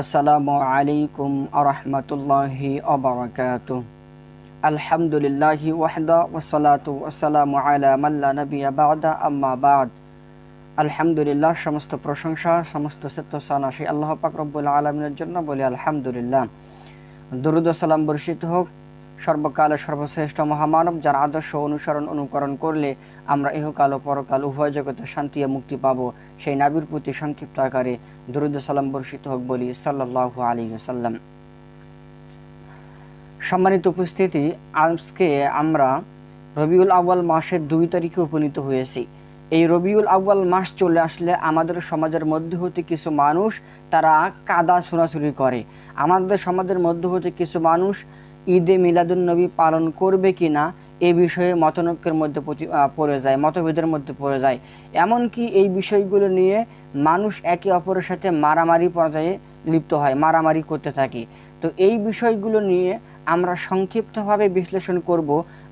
আসসালামু আলাইকুম আরহামতুল্লাহি আবরাকাতুহ। আলহামদুলিল্লাহি ওয়াহদা ওয়াসসালাতু ওয়াসসালামু আলা মান লা নাবিয়্যা বা'দা আম্মা বা'দ। আলহামদুলিল্লাহ, সমস্ত প্রশংসা সমস্ত স্তোত্র সেই আল্লাহ পাক রব্বুল আলামিনের জন্য বলি আলহামদুলিল্লাহ। দরুদ ও সালাম বর্ষিত হোক সর্বকালে সর্বশ্রেষ্ঠ মহামানব, যার আদর্শ অনুকরণ করলে আমরা ইহকাল ও পরকাল উভয় জগতে শান্তি ও মুক্তি পাব, সেই নবীর প্রতি সংক্ষিপ্ত আকারে দরুদ ও সালাম বর্ষিত হোক বলি সাল্লাল্লাহু আলাইহি ওয়াসাল্লাম। সম্মানিত উপস্থিতি, আজকে আমরা রবিউল আউয়াল মাসের 2 তারিখে উপনীত হয়েছি। এই রবিউল আউয়াল মাস চলে আসলে আমাদের সমাজের মধ্যে হতে কিছু মানুষ তারা কাদা ছোড়াছুড়ি করে। আমাদের সমাজের মধ্যে হতে কিছু মানুষ ঈদে মিলাদুন্নবী পালন করবে কি না এ বিষয়ে মতনৈক্যের মধ্যে পড়ে যায়, মতভেদের মধ্যে পড়ে যায়। এমনকি এই বিষয়গুলো নিয়ে মানুষ একে অপরের সাথে মারামারি পর্যায়ে লিপ্ত হয়, মারামারি করতে থাকে। তো এই বিষয়গুলো নিয়ে আমরা সংক্ষিপ্তভাবে বিশ্লেষণ করব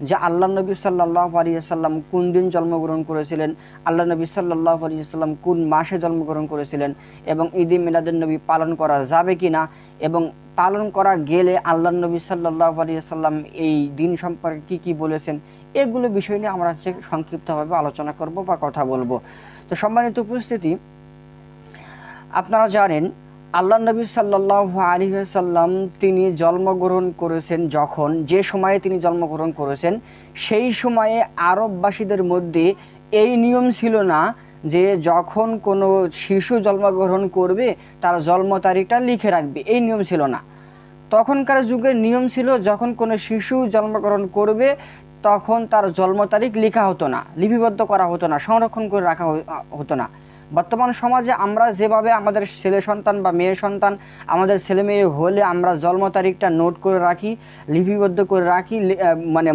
যে আল্লাহ নবী সাল্লাল্লাহু আলাইহি ওয়াসাল্লাম কোন দিন জন্মগ্রহণ করেছিলেন, আল্লাহ নবী সাল্লাল্লাহু আলাইহি ওয়াসাল্লাম কোন মাসে জন্মগ্রহণ করেছিলেন, এবং ঈদে মিলাদুন্নবী পালন করা যাবে কিনা, এবং পালন করা গেলে আল্লাহ নবী সাল্লাল্লাহু আলাইহি ওয়াসাল্লাম এই দিন সম্পর্কে কি বলেছেন, এগুলো বিষয় নিয়ে আমরা সংক্ষিপ্তভাবে আলোচনা করব বা কথা বলবো। তো সম্মানিত উপস্থিতি, আপনারা জানেন আল্লাহ নবী সাল্লাল্লাহু আলাইহি ওয়াসাল্লাম তিনি জন্মগ্রহণ করেছেন, যে সময়ে তিনি জন্মগ্রহণ করেছেন সেই সময়ে আরববাসীদের মধ্যে এই নিয়ম ছিল না যে যখন কোনো শিশু জন্মগ্রহণ করবে তার জন্ম তারিখটা লিখে রাখবে, এই নিয়ম ছিল না। তখনকার যুগের নিয়ম ছিল যখন কোনো শিশু জন্মগ্রহণ করবে তখন তার জন্ম তারিখ লেখা হতো না, লিপিবদ্ধ করা হতো না, সংরক্ষণ করে রাখা হতো না। বর্তমান সমাজে আমরা যেভাবে আমাদের ছেলে সন্তান বা মেয়ে সন্তান, আমাদের ছেলে মেয়ে হলে আমরা জন্ম তারিখটা নোট করে রাখি, লিপিবদ্ধ করে রাখি,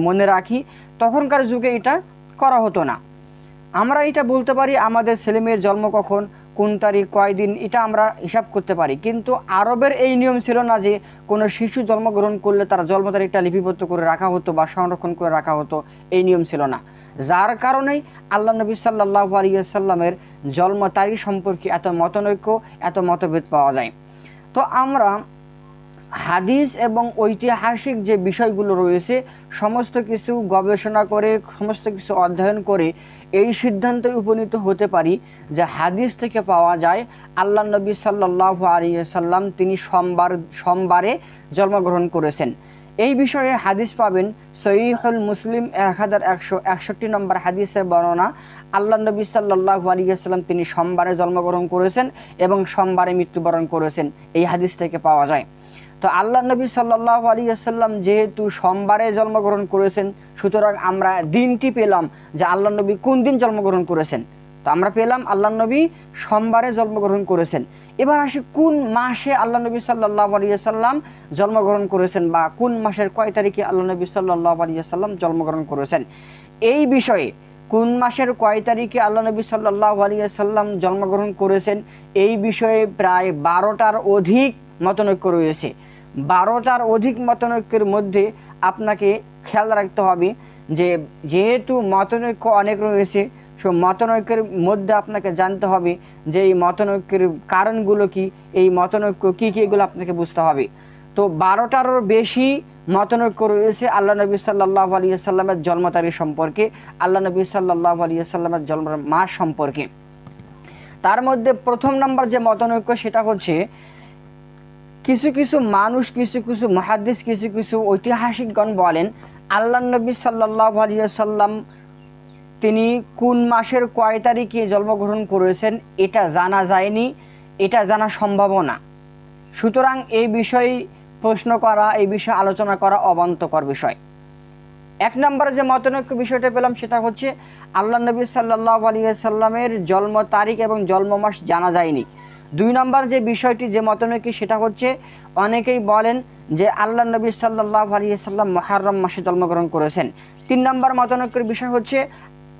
মনে রাখি, তখনকার যুগে এটা করা হতো না। আমরা এটা বলতে পারি আমাদের ছেলে মেয়ের জন্ম কখন, কোন তারিখ, কয়দিন, এটা আমরা হিসাব করতে পারি। কিন্তু আরবের এই নিয়ম ছিল না যে কোনো শিশু জন্মগ্রহণ করলে তার জন্ম তারিখটা লিপিবদ্ধ করে রাখা হতো বা সংরক্ষণ করে রাখা হতো, এই নিয়ম ছিল না। যার কারণেই আল্লাহ নবী সাল্লাল্লাহু আলাইহি ওয়াসাল্লামের জন্ম তারিখ সম্পর্কে এত মতনৈক্য, এত মতভেদ পাওয়া যায়। তো আমরা হাদিস এবং ঐতিহাসিক যে বিষয়গুলো রয়েছে সমস্ত কিছু গবেষণা করে, সমস্ত কিছু অধ্যয়ন করে এই সিদ্ধান্তে উপনীত হতে পারি যে হাদিস থেকে পাওয়া যায় আল্লাহ নবী সাল্লাল্লাহু আলাইহি ওয়াসাল্লাম তিনি সোমবারে জন্মগ্রহণ করেছেন। এই বিষয়ে হাদিস পাবেন সহিহুল মুসলিম 1161 নম্বর হাদিসের বর্ণনা। আল্লাহ নবী সাল্লাল্লাহু আলাইহি ওয়াসাল্লাম তিনি সোমবারে জন্মগ্রহণ করেছেন এবং সোমবারে মৃত্যুবরণ করেছেন, এই হাদিস থেকে পাওয়া যায়। তো আল্লাহ নবী সাল্লাল্লাহু আলাইহি ওয়াসাল্লাম যেহেতু সোমবারে জন্মগ্রহণ করেছেন, সুতরাং আমরা দিনটি পেলাম যে আল্লাহ নবী কোন দিন জন্মগ্রহণ করেছেন। তো আমরা পেলাম আল্লাহ নবী সোমবারে জন্মগ্রহণ করেছেন। এবার আসি কোন মাসে আল্লাহ নবী সাল্লাল্লাহু আলাইহি ওয়াসাল্লাম জন্মগ্রহণ করেছেন বা কোন মাসের কয় তারিখে আল্লাহ নবী সাল্লাল্লাহু আলাইহি ওয়াসাল্লাম জন্মগ্রহণ করেছেন। এই বিষয়ে কোন মাসের কয় তারিখে আল্লাহ নবী সাল্লাল্লাহু আলাইহি ওয়াসাল্লাম জন্মগ্রহণ করেছেন এই বিষয়ে প্রায় 12টার অধিক মতনৈক্য রয়েছে। 12টার অধিক মতনৈক্যের মধ্যে আপনাকে খেয়াল রাখতে হবে যে যেহেতু মতনৈক্য অনেক রয়েছে, সো মতনৈক্যের মধ্যে আপনাকে জানতে হবে যে এই মতনৈক্যের কারণগুলো কি, এই মতনৈক্য কী কী, এগুলো আপনাকে বুঝতে হবে। তো 12টারও বেশি মতনৈক্য রয়েছে আল্লাহ নবী সাল্লাল্লাহু আলাইহি ওয়াসাল্লামের জন্ম তারিখ সম্পর্কে, আল্লাহ নবী সাল্লাল্লাহু আলাইহি ওয়াসাল্লামের জন্ম মাস সম্পর্কে। তার মধ্যে প্রথম নম্বর যে মতনৈক্য সেটা হচ্ছে কিছু কিছু মানুষ, কিছু কিছু মুহাদ্দিস, কিছু কিছু ঐতিহাসিকগণ বলেন আল্লাহ নবী সাল্লাল্লাহু আলাইহি ওয়াসাল্লাম তিনি কোন মাসের কয় তারিখে জন্মগ্রহণ করেছেন এটা জানা যায়নি, এটা জানা সম্ভব না। সুতরাং এই বিষয়ে প্রশ্ন করা, এই বিষয়ে আলোচনা করা অবান্তকর বিষয়। এক নম্বরে যে মতনৈক্য বিষয়টা পেলাম সেটা হচ্ছে আল্লাহ নবী সাল্লাল্লাহু আলাইহি ওয়াসাল্লামের জন্ম তারিখ এবং জন্ম মাস জানা যায়নি। 2 নম্বর যে বিষয়টি, যে মতনৈক্য, সেটা হচ্ছে অনেকেই বলেন যে আল্লাহ নবী সাল্লাল্লাহু আলাইহি ওয়াসাল্লাম মুহররম মাসে জন্মগ্রহণ করেছেন। 3 নম্বর মতনৈক্যের বিষয় হচ্ছে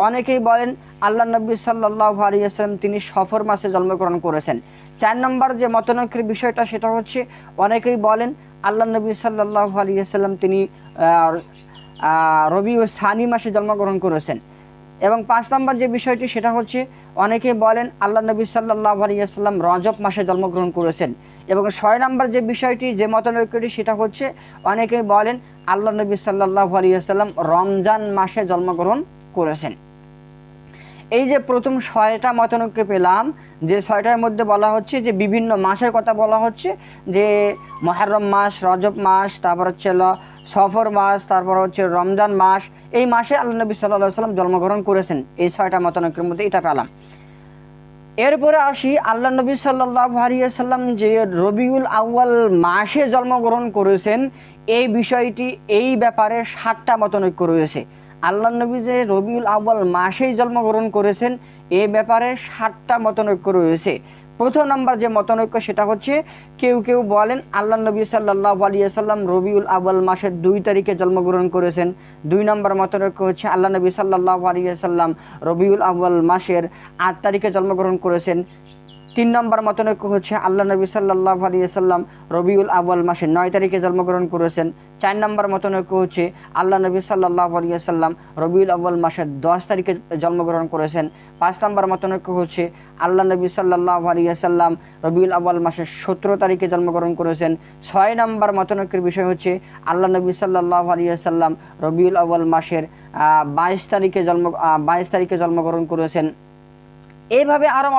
অনেকেই বলেন আল্লাহ নবী সাল্লাল্লাহু আলাইহি ওয়াসাল্লাম তিনি সফর মাসে জন্মগ্রহণ করেছেন। 4 নম্বর যে মতনৈক্যের বিষয়টা সেটা হচ্ছে অনেকেই বলেন আল্লাহ নবী সাল্লাল্লাহু আলাইহি ওয়াসাল্লাম তিনি রবিউল সানি মাসে জন্মগ্রহণ করেছেন। এবং 5 নম্বর যে বিষয়টি সেটা হচ্ছে অনেকে বলেন আল্লাহ নবী সাল্লাল্লাহু আলাইহি ওয়াসাল্লাম রজব মাসে জন্মগ্রহণ করেছেন। এবং 6 নম্বর যে বিষয়টি যে মতানৈক্যটি সেটা হচ্ছে অনেকেই বলেন আল্লাহ নবী সাল্লাল্লাহু আলাইহি ওয়াসাল্লাম রমজান মাসে জন্মগ্রহণ করেছেন। এই যে প্রথম 6টা মতানৈক্য পেলাম, যে 6টার মধ্যে বলা হচ্ছে যে বিভিন্ন মাসের কথা বলা হচ্ছে, যে মুহররম মাস, রজব মাস, তারপর হচ্ছে সফর মাস, তারপর হচ্ছে রমজান মাস, এই মাসে আল্লাহ নবী সাল্লাল্লাহু আলাইহি ওয়াসাল্লাম জন্মগ্রহণ করেছেন। এই 6টা মতানৈক্যের মধ্যে এটা পেলাম। এরপরে আসি আল্লাহ নবী সাল্লাল্লাহু আলাইহি ওয়াসাল্লাম যে রবিউল আউয়াল মাসে জন্মগ্রহণ করেছেন, এই বিষয়টি এই ব্যাপারে 7টা মতানৈক্য রয়েছে। আল্লাহ নবী যে রবিউল আউয়াল মাসেই জন্মগ্রহণ করেছেন এই ব্যাপারে 7টা মতানৈক্য রয়েছে। প্রথম নাম্বার যে মতানৈক্য সেটা হচ্ছে কেউ কেউ বলেন আল্লাহ নবী সাল্লাল্লাহু আলাইহি ওয়াসাল্লাম রবিউল আউয়াল মাসের 2 তারিখে জন্মগ্রহণ করেছেন। 2 নম্বর মতানৈক্য হচ্ছে আল্লাহ নবী সাল্লাল্লাহু আলাইহি ওয়াসাল্লাম রবিউল আউয়াল মাসের 8 তারিখে জন্মগ্রহণ করেছেন। 3 নম্বর মতানৈক্য হচ্ছে আল্লাহ নবী সাল্লাল্লাহু আলাইহি ওয়াসাল্লাম রবিউল আউয়াল মাসের 9 তারিখে জন্মগ্রহণ করেছেন। 4 নম্বর মতানৈক্য হচ্ছে আল্লাহ নবী সাল্লাল্লাহু আলাইহি ওয়াসাল্লাম রবিউল আউয়াল মাসের 10 তারিখে জন্মগ্রহণ করেছেন। 5 নম্বর মতানৈক্য হচ্ছে আল্লাহ নবী সাল্লাল্লাহু আলাইহি ওয়াসাল্লাম রবিউল আউয়াল মাসের 17 তারিখে জন্মগ্রহণ করেছেন। 6 নম্বর মতানৈক্যের বিষয় হচ্ছে আল্লাহ নবী সাল্লাল্লাহু আলাইহি ওয়াসাল্লাম রবিউল আউয়াল মাসের 22 তারিখে জন্মগ্রহণ করেছেন। এইভাবে আরও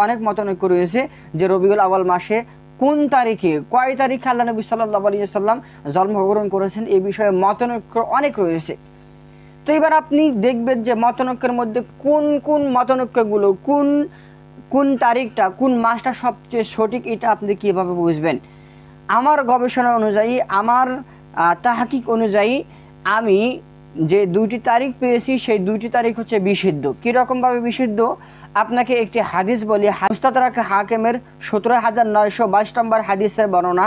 অনেক মতানৈক্য রয়েছে যে রবিউল আউয়াল মাসে কোন তারিখে কয় তারিখে আল্লাহ নবী সাল্লাল্লাহু আলাইহি ওয়াসাল্লাম জন্মগ্রহণ করেছেন, এই বিষয়ে মতানৈক্য অনেক রয়েছে। তো এবার আপনি দেখবেন যে মতানৈক্যের মধ্যে কোন কোন মতানৈক্যগুলো কোন তারিখটা কোন মাসটা সবচেয়ে সঠিক, এটা আপনি কীভাবে বুঝবেন। আমার গবেষণা অনুযায়ী, আমার তাহকিক অনুযায়ী আমি যে 2টি তারিখ পেয়েছি সেই 2টি তারিখ হচ্ছে বিশুদ্ধ। কীরকমভাবে বিশুদ্ধ, আপনাকে একটি হাদিস বলি। মুস্তাদরাক হাকিমের 17,922 নম্বর হাদিসের বর্ণনা।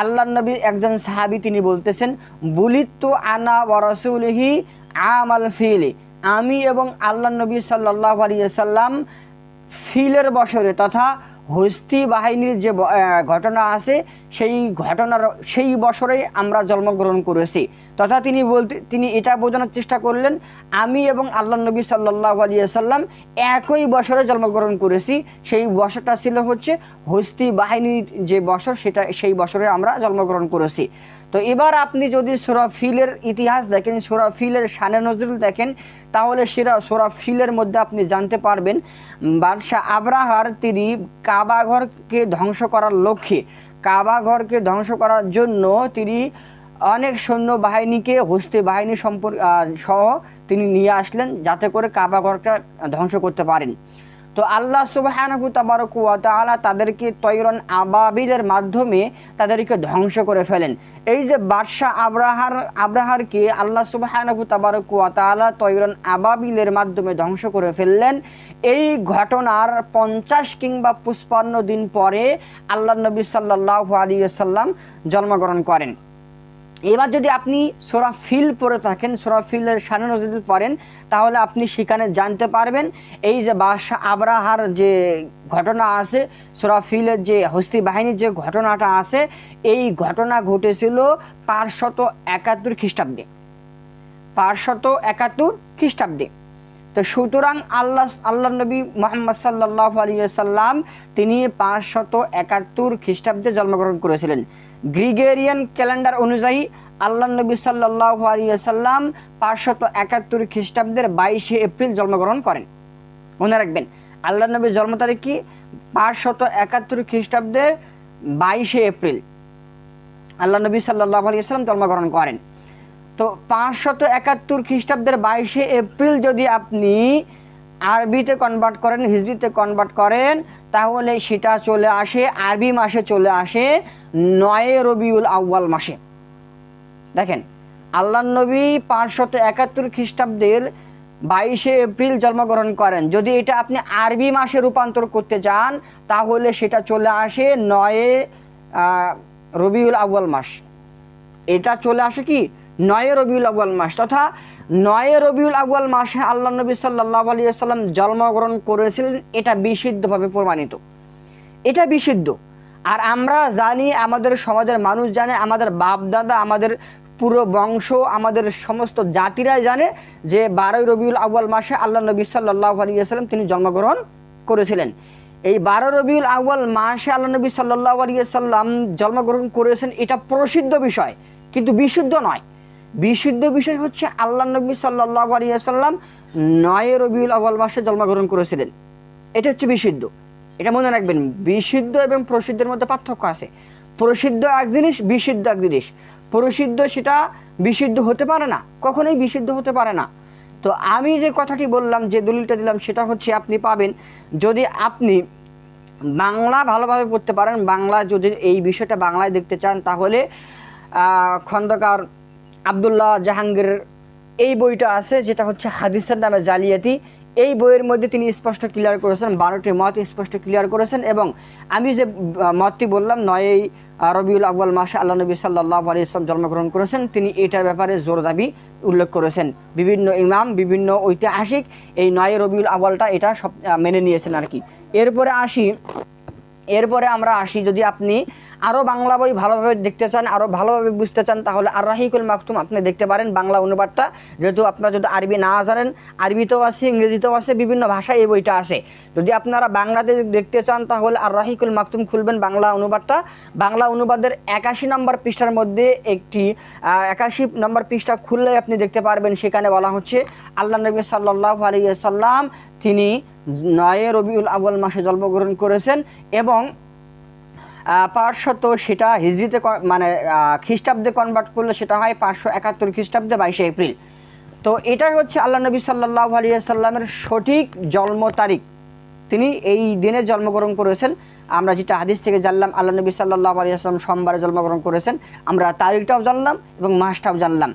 আল্লাহ নবী একজন সাহাবী, তিনি বলতেছেন বুলিতু আনা ওয়া রাসূলিহি আমাল ফিলি, আমি এবং আল্লাহ নবী সাল্লাল্লাহু আলাইহি ওয়াসাল্লাম ফিলের বছরে তথা হস্তি বাহিনীর যে ঘটনা আছে সেই বছরে আমরা জন্মগ্রহণ করেছি। তথা তিনি এটা বোঝানোর চেষ্টা করলেন আমি এবং আল্লাহ নবী সাল্লাল্লাহু আলাইহি ওয়াসাল্লাম একই বছরে জন্মগ্রহণ করেছি। সেই বছরটা ছিল হচ্ছে হস্তি বাহিনীর যে বছর, সেই বছরে আমরা জন্মগ্রহণ করেছি। তো এবার আপনি যদি সূরা ফিলের ইতিহাস দেখেন, সূরা ফিলের শানে নজরুল দেখেন, তাহলে সূরা ফিলের মধ্যে আপনি জানতে পারবেন বাদশাহ আবরাহার তিনি কাবাঘরকে ধ্বংস করার লক্ষ্যে, কাবাঘরকে ধ্বংস করার জন্য তিনি অনেক সৈন্য বাহিনীকে হস্তি বাহিনী সহ তিনি নিয়ে আসলেন যাতে করে কাবাঘরটা ধ্বংস করতে পারেন। তো আল্লাহ সুবহানাহু তাবারাকা ওয়া তাআলা তাদেরকে তয়রন আবাবিলের মাধ্যমে তাদেরকে ধ্বংস করে ফেলেন। এই যে বাদশাহ আবরাহারকে আল্লাহ সুবহানাহু তাবারাকা ওয়া তাআলা তয়রন আবাবিলের মাধ্যমে ধ্বংস করে ফেললেন, এই ঘটনার 50 কিংবা 55 দিন পরে আল্লাহ নবী সাল্লাল্লাহু আলাইহি ওয়াসাল্লাম জন্মগ্রহণ করেন। এবার যদি আপনি সূরা ফিল পড়ে থাকেন, সূরা ফিলের শানে নজরুল পড়েন, তাহলে আপনি সেখানে জানতে পারবেন এই যে বাদশাহ আবরাহার যে ঘটনা আছে, সূরা ফিলের যে হস্তি বাহিনীর যে ঘটনাটা আছে, এই ঘটনা ঘটেছিল 571 খ্রিস্টাব্দে, 571 খ্রিস্টাব্দে। তো সুতরাং আল্লাহ নবী মুহাম্মদ সাল্লাল্লাহু আলাইহি ওয়াসাল্লাম তিনি 571 খ্রিস্টাব্দে জন্মগ্রহণ করেছিলেন। গ্রিগোরিয়ান ক্যালেন্ডার অনুযায়ী আল্লাহ নবী সাল্লাল্লাহু আলাইহি ওয়াসাল্লাম 571 খ্রিস্টাব্দের 22 এপ্রিল জন্মগ্রহণ করেন। মনে রাখবেন আল্লাহ নবীর জন্ম তারিখ কি 571 খ্রিস্টাব্দের 22 এপ্রিল আল্লাহ নবী সাল্লাল্লাহু আলাইহি ওয়াসাল্লাম জন্মগ্রহণ করেন। তো 571 খ্রিস্টাব্দের 22 এপ্রিল যদি আপনি আরবিতে কনভার্ট করেন, হিজরিতে কনভার্ট করেন, তাহলে সেটা চলে আসে আরবি মাসে চলে আসে 9 রবিউল আউয়াল মাসে। দেখেন আল্লাহ নবী 571 খ্রিস্টাব্দের 22 এপ্রিল জন্মগ্রহণ করেন, যদি এটা আপনি আরবি মাসে রূপান্তর করতে যান তাহলে সেটা চলে আসে 9 রবিউল আউয়াল মাস। এটা চলে আসে কি 9 রবিউল আউয়াল মাস, তথা 9 রবিউল আউয়াল মাসে আল্লাহ নবী সাল্লাল্লাহু আলাইহি ওয়াসাল্লাম জন্মগ্রহণ করেছিলেন। এটা বিশুদ্ধভাবে প্রমাণিত, এটা বিশুদ্ধ। আর আমরা জানি, আমাদের সমাজের মানুষ জানে, আমাদের বাপ দাদা, আমাদের পুরো বংশ, আমাদের সমস্ত জাতিরাই জানে যে 12 রবিউল আউয়াল মাসে আল্লাহ নবী সাল্লাল্লাহু আলাইহি ওয়াসাল্লাম তিনি জন্মগ্রহণ করেছিলেন। এই 12 রবিউল আউয়াল মাসে আল্লাহ নবী সাল্লাল্লাহু আলাইহি ওয়াসাল্লাম জন্মগ্রহণ করেছেন, এটা প্রসিদ্ধ বিষয়, কিন্তু বিশুদ্ধ নয়। বিশুদ্ধ বিষয় হচ্ছে আল্লাহ নবী সাল্লাল্লাহু আলাইহি ওয়াসাল্লাম 9 রবিউল আউয়াল মাসে জন্মগ্রহণ করেছিলেন, এটা হচ্ছে বিশুদ্ধ। এটা মনে রাখবেন, বিশুদ্ধ এবং প্রসিদ্ধের মধ্যে পার্থক্য আছে। প্রসিদ্ধ এক জিনিস, বিশুদ্ধ এক জিনিস। প্রসিদ্ধ সেটা বিশুদ্ধ হতে পারে না, কখনোই বিশুদ্ধ হতে পারে না। তো আমি যে কথাটি বললাম, যে দলিলটা দিলাম, সেটা হচ্ছে আপনি পাবেন যদি আপনি বাংলা ভালোভাবে পড়তে পারেন। বাংলা যদি এই বিষয়টা বাংলায় দেখতে চান, তাহলে খন্দকার আবদুল্লাহ জাহাঙ্গীরের এই বইটা আছে, যেটা হচ্ছে হাদিসের নামে জালিয়াতি। এই বইয়ের মধ্যে তিনি স্পষ্ট ক্লিয়ার করেছেন, 12টি মত স্পষ্ট ক্লিয়ার করেছেন। এবং আমি যে মতটি বললাম 9 রবিউল আউয়াল মাসে আল্লাহ নবী সাল্লাল্লাহু আলাইহি ওয়াসাল্লাম জন্মগ্রহণ করেছেন, তিনি এটার ব্যাপারে জোর দাবি উল্লেখ করেছেন। বিভিন্ন ইমাম, বিভিন্ন ঐতিহাসিক এই 9 রবিউল আউয়ালটা এটা সব মেনে নিয়েছেন আর কি। এরপরে আমরা আসি, যদি আপনি আরও বাংলা বই ভালোভাবে দেখতে চান, আরও ভালোভাবে বুঝতে চান, তাহলে আর রাহিকুল মাকতুম আপনি দেখতে পারেন, বাংলা অনুবাদটা। যেহেতু আপনারা যদি আরবি না জানেন, আরবিতেও আছে, ইংরেজিতেও আছে, বিভিন্ন ভাষায় এই বইটা আছে। যদি আপনারা বাংলাতে দেখতে চান, তাহলে আর রাহিকুল মাকতুম খুলবেন, বাংলা অনুবাদটা। বাংলা অনুবাদের 81 নম্বর পৃষ্ঠার মধ্যে 81 নম্বর পৃষ্ঠা খুললে আপনি দেখতে পারবেন, সেখানে বলা হচ্ছে আল্লাহ নবী সাল্লাল্লাহু আলাইহি ওয়াসাল্লাম তিনি 9 রবিউল আউয়াল মাসে জন্মগ্রহণ করেছেন, এবং 500 সেটা হিজরিতে মানে খ্রিস্টাব্দে কনভার্ট করলে সেটা হয় 571 খ্রিস্টাব্দে 22 এপ্রিল। তো এটাই হচ্ছে আল্লাহ নবী সাল্লাল্লাহু আলাইহি ওয়াসাল্লামের সঠিক জন্ম তারিখ। তিনি এই দিনে জন্মগ্রহণ করেছেন। আমরা যেটা হাদিস থেকে জানলাম, আল্লাহ নবী সাল্লাল্লাহু আলাইহি ওয়াসাল্লাম সোমবারে জন্মগ্রহণ করেছেন, আমরা তারিখটাও জানলাম এবং মাসটাও জানলাম।